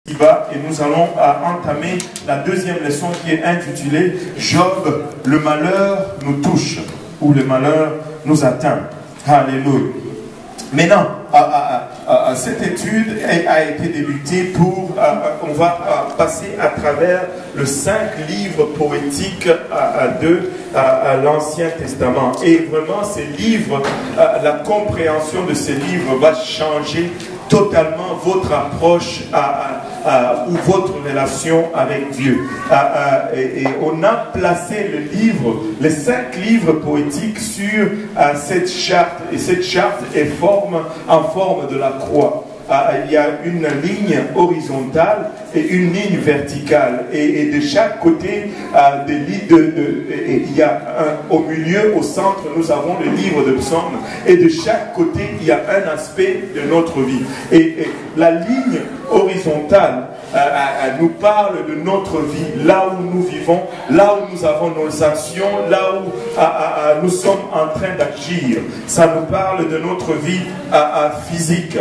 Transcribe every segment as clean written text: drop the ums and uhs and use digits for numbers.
Et nous allons entamer la deuxième leçon qui est intitulée Job, le malheur nous touche ou le malheur nous atteint. Alléluia. Maintenant, cette étude a été débutée pour, on va passer à travers les 5 livres poétiques de l'Ancien Testament. Et vraiment, ces livres, la compréhension de ces livres va changer totalement votre approche ou votre relation avec Dieu. Et on a placé le livre, les 5 livres poétiques sur cette charte. Et cette charte est en forme de la croix. Il y a une ligne horizontale et une ligne verticale. Et de chaque côté, il y a au milieu, au centre, nous avons le livre de psaumes. Et de chaque côté, il y a un aspect de notre vie. Et la ligne horizontale nous parle de notre vie, là où nous vivons, là où nous avons nos actions, là où nous sommes en train d'agir. Ça nous parle de notre vie physique,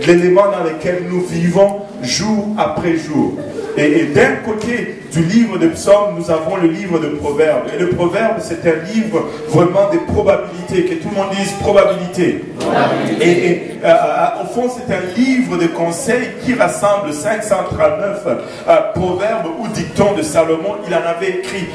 l'élément dans lequel nous vivons jour après jour. Et d'un côté du livre de Psaumes, nous avons le livre de Proverbes. Et le Proverbe, c'est un livre vraiment des probabilités. Que tout le monde dise probabilité. Et au fond, c'est un livre de conseils qui rassemble 539 proverbes ou dictons de Salomon. Il en avait écrit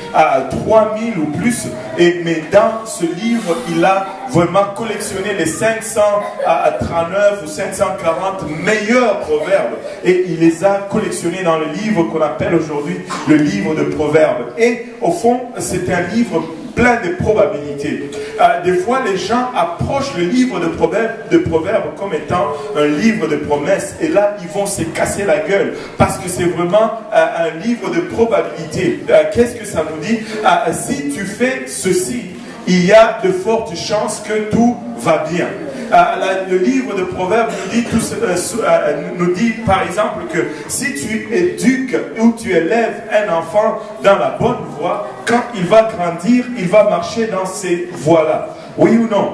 3000 ou plus. Mais dans ce livre, il a vraiment collectionné les 539 ou 540 meilleurs proverbes. Et il les a collectionnés dans le livre qu'on appelle aujourd'hui le livre de Proverbes. Et au fond, c'est un livre plein de probabilités. Des fois, les gens approchent le livre de Proverbes comme étant un livre de promesses. Et là, ils vont se casser la gueule. Parce que c'est vraiment un livre de probabilités. Qu'est-ce que ça nous dit? Si tu fais ceci, il y a de fortes chances que tout va bien. Le livre de Proverbes nous dit par exemple que si tu éduques ou tu élèves un enfant dans la bonne voie, quand il va grandir, il va marcher dans ces voies-là. Oui ou non?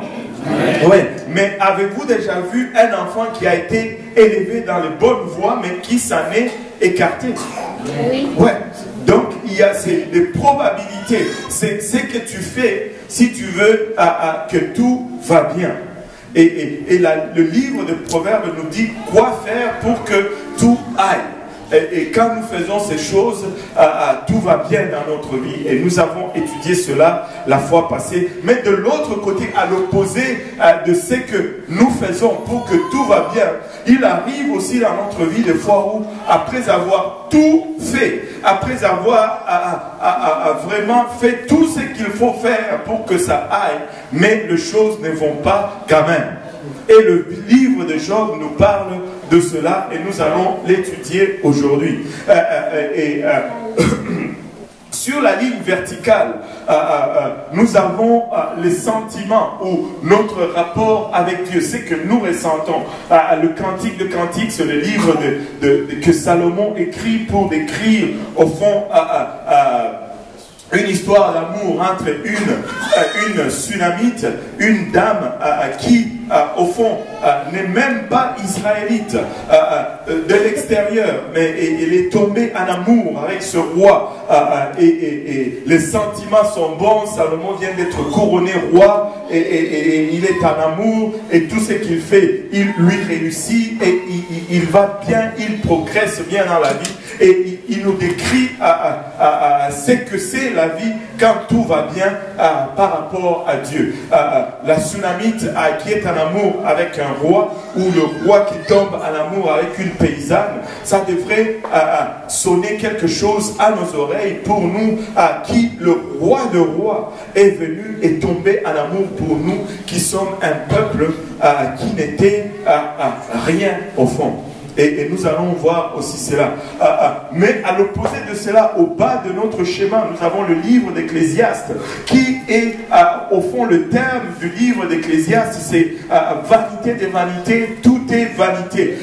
Oui. Mais avez-vous déjà vu un enfant qui a été élevé dans les bonnes voies mais qui s'en est écarté? Oui. Ouais. Donc, il y a des probabilités. C'est ce que tu fais si tu veux que tout va bien. Et le livre de Proverbes nous dit quoi faire pour que tout aille. Et quand nous faisons ces choses, tout va bien dans notre vie. Et nous avons étudié cela la fois passée. Mais de l'autre côté, à l'opposé de ce que nous faisons pour que tout va bien, il arrive aussi dans notre vie des fois où, après avoir tout fait, après avoir vraiment fait tout ce qu'il faut faire pour que ça aille, mais les choses ne vont pas quand même. Et le livre de Job nous parle de cela et nous allons l'étudier aujourd'hui. Sur la ligne verticale, nous avons les sentiments ou notre rapport avec Dieu, c'est que nous ressentons. Le Cantique de Cantiques, c'est le livre que Salomon écrit pour décrire au fond une histoire d'amour entre une Sunamite, une dame qui, au fond, n'est même pas israélite de l'extérieur, mais elle est tombée en amour avec ce roi. Et les sentiments sont bons. Salomon vient d'être couronné roi et il est en amour et tout ce qu'il fait, il lui réussit et il va bien, il progresse bien dans la vie. Et il nous décrit ce que c'est la vie quand tout va bien par rapport à Dieu. La Sunamite qui est en amour avec un roi, ou le roi qui tombe en amour avec une paysanne, ça devrait sonner quelque chose à nos oreilles pour nous, qui le roi de rois est venu et tombé en amour pour nous qui sommes un peuple qui n'était rien au fond. Et nous allons voir aussi cela. Mais à l'opposé de cela, au bas de notre schéma, nous avons le livre d'Ecclésiaste, qui est au fond le terme du livre d'Ecclésiaste, c'est vanité des vanités, tout est vanité.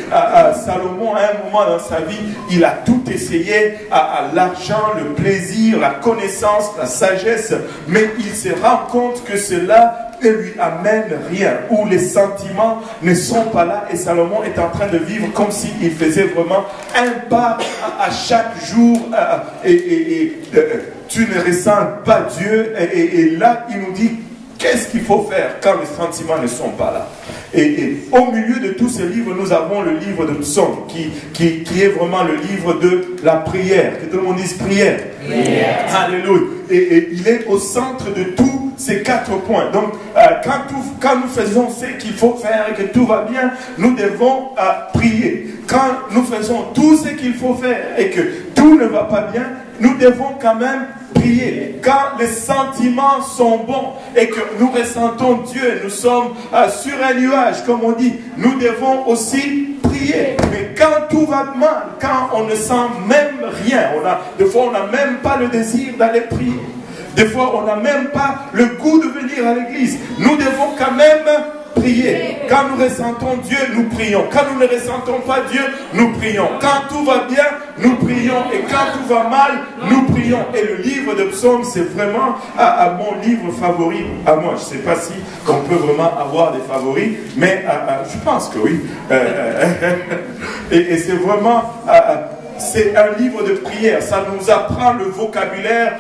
Salomon, à un moment dans sa vie, il a tout essayé, l'argent, le plaisir, la connaissance, la sagesse, mais il se rend compte que cela ne lui amène rien, où les sentiments ne sont pas là, et Salomon est en train de vivre comme s'il faisait vraiment un pas à chaque jour, tu ne ressens pas Dieu, et là il nous dit qu'est-ce qu'il faut faire quand les sentiments ne sont pas là. Et au milieu de tous ces livres, nous avons le livre de Psaumes, qui est vraiment le livre de la prière. Que tout le monde dise prière. Prière. Alléluia. Et il est au centre de tous ces 4 points. Donc, quand nous faisons ce qu'il faut faire et que tout va bien, nous devons prier. Quand nous faisons tout ce qu'il faut faire et que tout ne va pas bien, nous devons quand même prier. Quand les sentiments sont bons et que nous ressentons Dieu, nous sommes sur un nuage, comme on dit, nous devons aussi prier. Mais quand tout va mal, quand on ne sent même rien, des fois on n'a même pas le désir d'aller prier. Des fois on n'a même pas le goût de venir à l'église. Nous devons quand même prier. Quand nous ressentons Dieu, nous prions. Quand nous ne ressentons pas Dieu, nous prions. Quand tout va bien, nous prions. Et quand tout va mal, nous prions. Et le livre de Psaumes, c'est vraiment mon livre favori à moi. Je ne sais pas si on peut vraiment avoir des favoris, mais je pense que oui. Et c'est vraiment... c'est un livre de prière, ça nous apprend le vocabulaire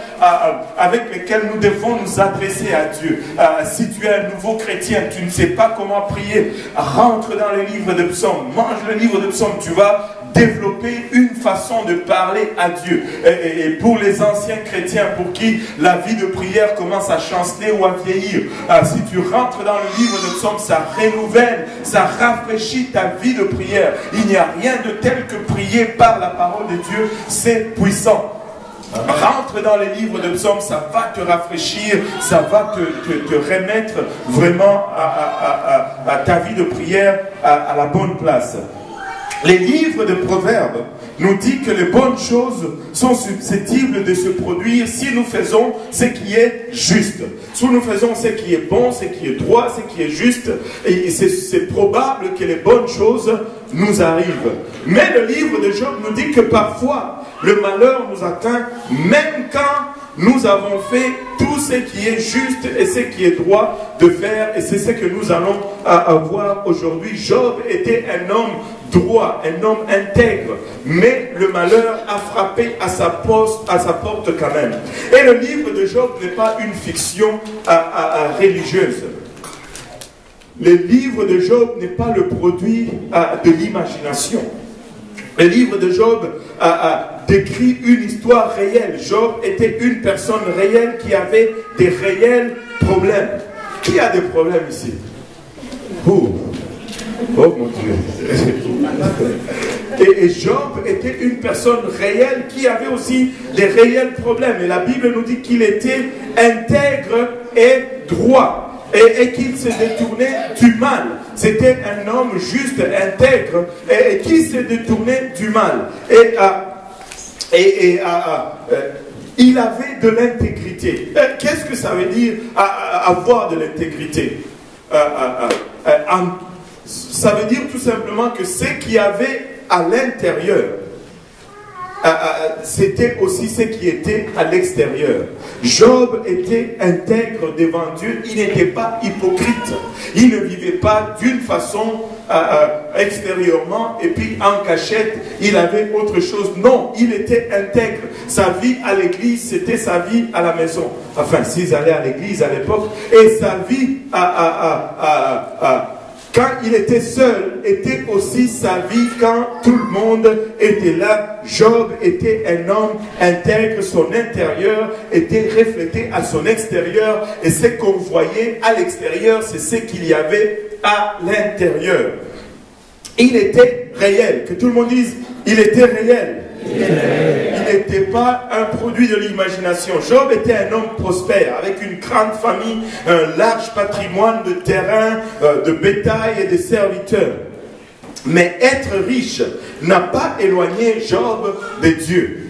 avec lequel nous devons nous adresser à Dieu. Si tu es un nouveau chrétien, tu ne sais pas comment prier, rentre dans le livre de Psaumes, mange le livre de Psaumes, tu vas développer une façon de parler à Dieu. Et pour les anciens chrétiens pour qui la vie de prière commence à chanceler ou à vieillir, si tu rentres dans le livre de Psaumes, ça renouvelle, ça rafraîchit ta vie de prière. Il n'y a rien de tel que prier par la parole de Dieu, c'est puissant. Rentre dans les livres de Psaumes, ça va te rafraîchir, ça va te remettre vraiment à ta vie de prière à la bonne place. Les livres de Proverbes nous disent que les bonnes choses sont susceptibles de se produire si nous faisons ce qui est juste. Si nous faisons ce qui est bon, ce qui est droit, ce qui est juste, et c'est probable que les bonnes choses nous arrivent. Mais le livre de Job nous dit que parfois, le malheur nous atteint, même quand nous avons fait tout ce qui est juste et ce qui est droit de faire, et c'est ce que nous allons avoir aujourd'hui. Job était un homme droit, un homme intègre, mais le malheur a frappé à sa porte quand même. Et le livre de Job n'est pas une fiction religieuse. Le livre de Job n'est pas le produit de l'imagination. Le livre de Job décrit une histoire réelle. Job était une personne réelle qui avait des réels problèmes. Qui a des problèmes ici? Oh mon Dieu. Et Job était une personne réelle qui avait aussi des réels problèmes. Et la Bible nous dit qu'il était intègre et droit. Et qu'il se détournait du mal. C'était un homme juste, intègre, et qui se détournait du mal. Il avait de l'intégrité. Qu'est-ce que ça veut dire avoir de l'intégrité? Ça veut dire tout simplement que ce qu'il y avait à l'intérieur, c'était aussi ce qui était à l'extérieur. Job était intègre devant Dieu, il n'était pas hypocrite, il ne vivait pas d'une façon extérieurement et puis en cachette il avait autre chose. Non, il était intègre. Sa vie à l'église, c'était sa vie à la maison. Enfin, s'ils allaient à l'église à l'époque, et sa vie quand il était seul, était aussi sa vie quand tout le monde était là. Job était un homme intègre, son intérieur était reflété à son extérieur, et ce qu'on voyait à l'extérieur, c'est ce qu'il y avait à l'intérieur. Il était réel. Que tout le monde dise, il était réel. Il n'était pas un produit de l'imagination. Job était un homme prospère, avec une grande famille, un large patrimoine de terrain, de bétail et de serviteurs. Mais être riche n'a pas éloigné Job de Dieu.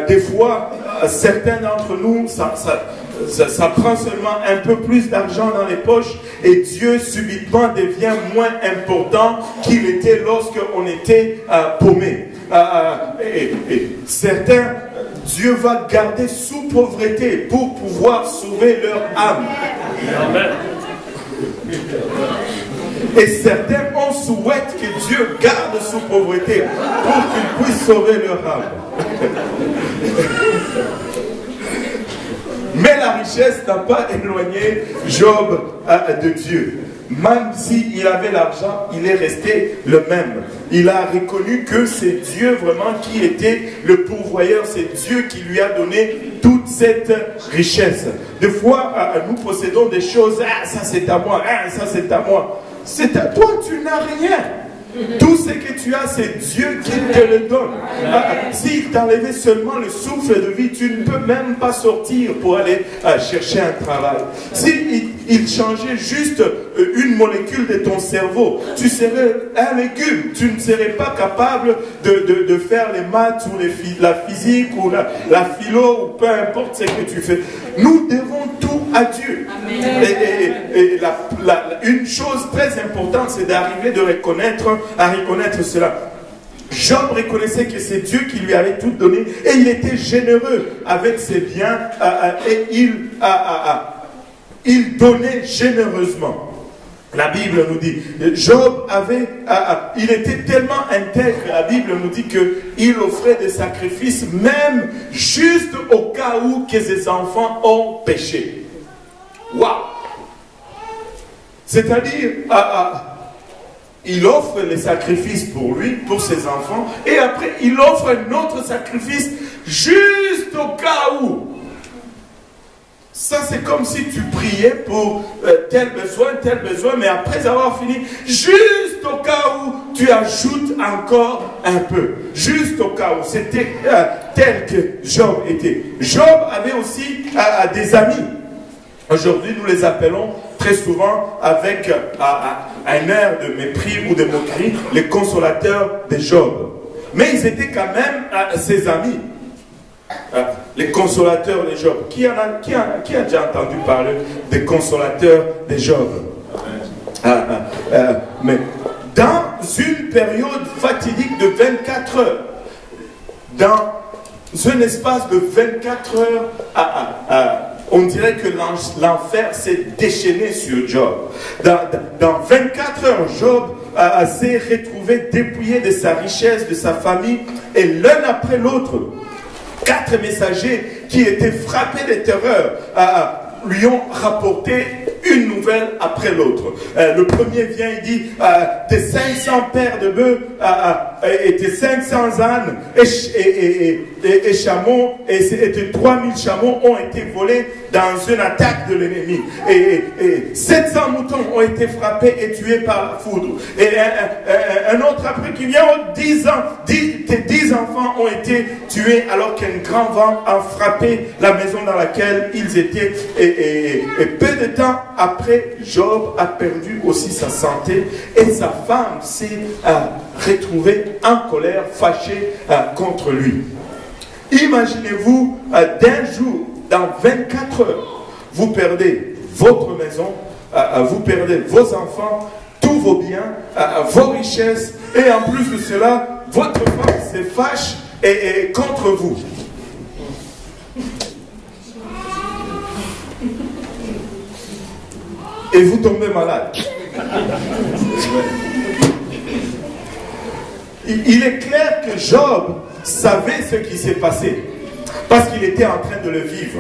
Des fois, certains d'entre nous, ça prend seulement un peu plus d'argent dans les poches et Dieu subitement devient moins important qu'il était lorsqu'on était paumé. Et certains, Dieu va garder sous pauvreté pour pouvoir sauver leur âme. Et certains, on souhaite que Dieu garde sous pauvreté pour qu'il puisse sauver leur âme. Mais la richesse n'a pas éloigné Job de Dieu. Même s'il avait l'argent, il est resté le même. Il a reconnu que c'est Dieu vraiment qui était le pourvoyeur. C'est Dieu qui lui a donné toute cette richesse. Des fois, nous possédons des choses. Ah, ça c'est à moi. Ah, ça c'est à moi. C'est à toi, tu n'as rien. Tout ce que tu as, c'est Dieu qui te le donne. S'il t'enlevait seulement le souffle de vie, tu ne peux même pas sortir pour aller chercher un travail. S'il changeait juste une molécule de ton cerveau, tu serais un légume. Tu ne serais pas capable de faire les maths ou la physique ou la philo ou peu importe ce que tu fais. Nous devons tout à Dieu. Et une chose très importante, c'est d'arriver à reconnaître cela. Job reconnaissait que c'est Dieu qui lui avait tout donné et il était généreux avec ses biens et il donnait généreusement. La Bible nous dit, Job il était tellement intègre, la Bible nous dit qu'il offrait des sacrifices même juste au cas où que ses enfants ont péché. Waouh! C'est-à-dire, il offre les sacrifices pour lui, pour ses enfants, et après il offre un autre sacrifice juste au cas où. Ça c'est comme si tu priais pour tel besoin, mais après avoir fini, juste au cas où tu ajoutes encore un peu. Juste au cas où. C'était tel que Job était. Job avait aussi des amis. Aujourd'hui nous les appelons très souvent avec un air de mépris ou de moquerie, les consolateurs de Job. Mais ils étaient quand même ses amis. Les consolateurs de Job. Qui a déjà entendu parler des consolateurs de Job? Mais dans une période fatidique de 24 heures, dans un espace de 24 heures, on dirait que l'enfer s'est déchaîné sur Job. Dans 24 heures, Job s'est retrouvé dépouillé de sa richesse, de sa famille, et l'un après l'autre, 4 messagers qui étaient frappés de terreur lui ont rapporté une nouvelle après l'autre. Le premier vient, il dit, tes 500 paires de bœufs et tes 500 ânes et chameaux et tes 3000 chameaux ont été volés dans une attaque de l'ennemi. Et 700 moutons ont été frappés et tués par la foudre. Et un autre après qui vient, tes 10 enfants ont été tués alors qu'un grand vent a frappé la maison dans laquelle ils étaient. Et peu de temps après, Job a perdu aussi sa santé et sa femme s'est retrouvée en colère, fâchée contre lui. Imaginez-vous, d'un jour, dans 24 heures, vous perdez votre maison, vous perdez vos enfants, tous vos biens, vos richesses, et en plus de cela, votre femme se fâche contre vous. Et vous tombez malade. Il est clair que Job savait ce qui s'est passé, parce qu'il était en train de le vivre.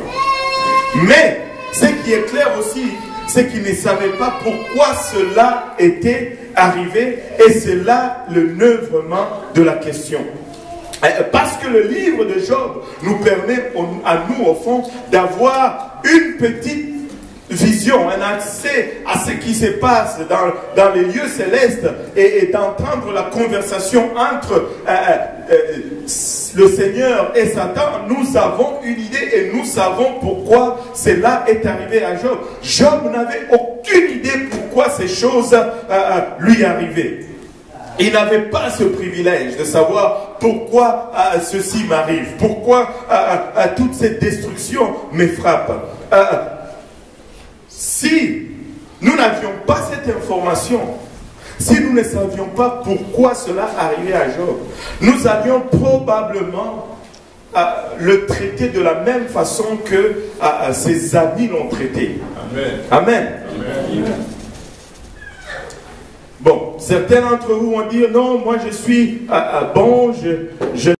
Mais ce qui est clair aussi, c'est qu'il ne savait pas pourquoi cela était arrivé, et c'est là le neuvrement de la question. Parce que le livre de Job nous permet à nous, au fond, d'avoir une petite vision, un accès à ce qui se passe dans les lieux célestes et d'entendre la conversation entre le Seigneur et Satan. Nous avons une idée et nous savons pourquoi cela est arrivé à Job. Job n'avait aucune idée pourquoi ces choses lui arrivaient. Il n'avait pas ce privilège de savoir pourquoi ceci m'arrive, pourquoi toute cette destruction me frappe. Si nous n'avions pas cette information, si nous ne savions pas pourquoi cela arrivait à Job, nous allions probablement le traiter de la même façon que ses amis l'ont traité. Amen. Amen. Amen. certains d'entre vous vont dire, non, moi je suis bon, je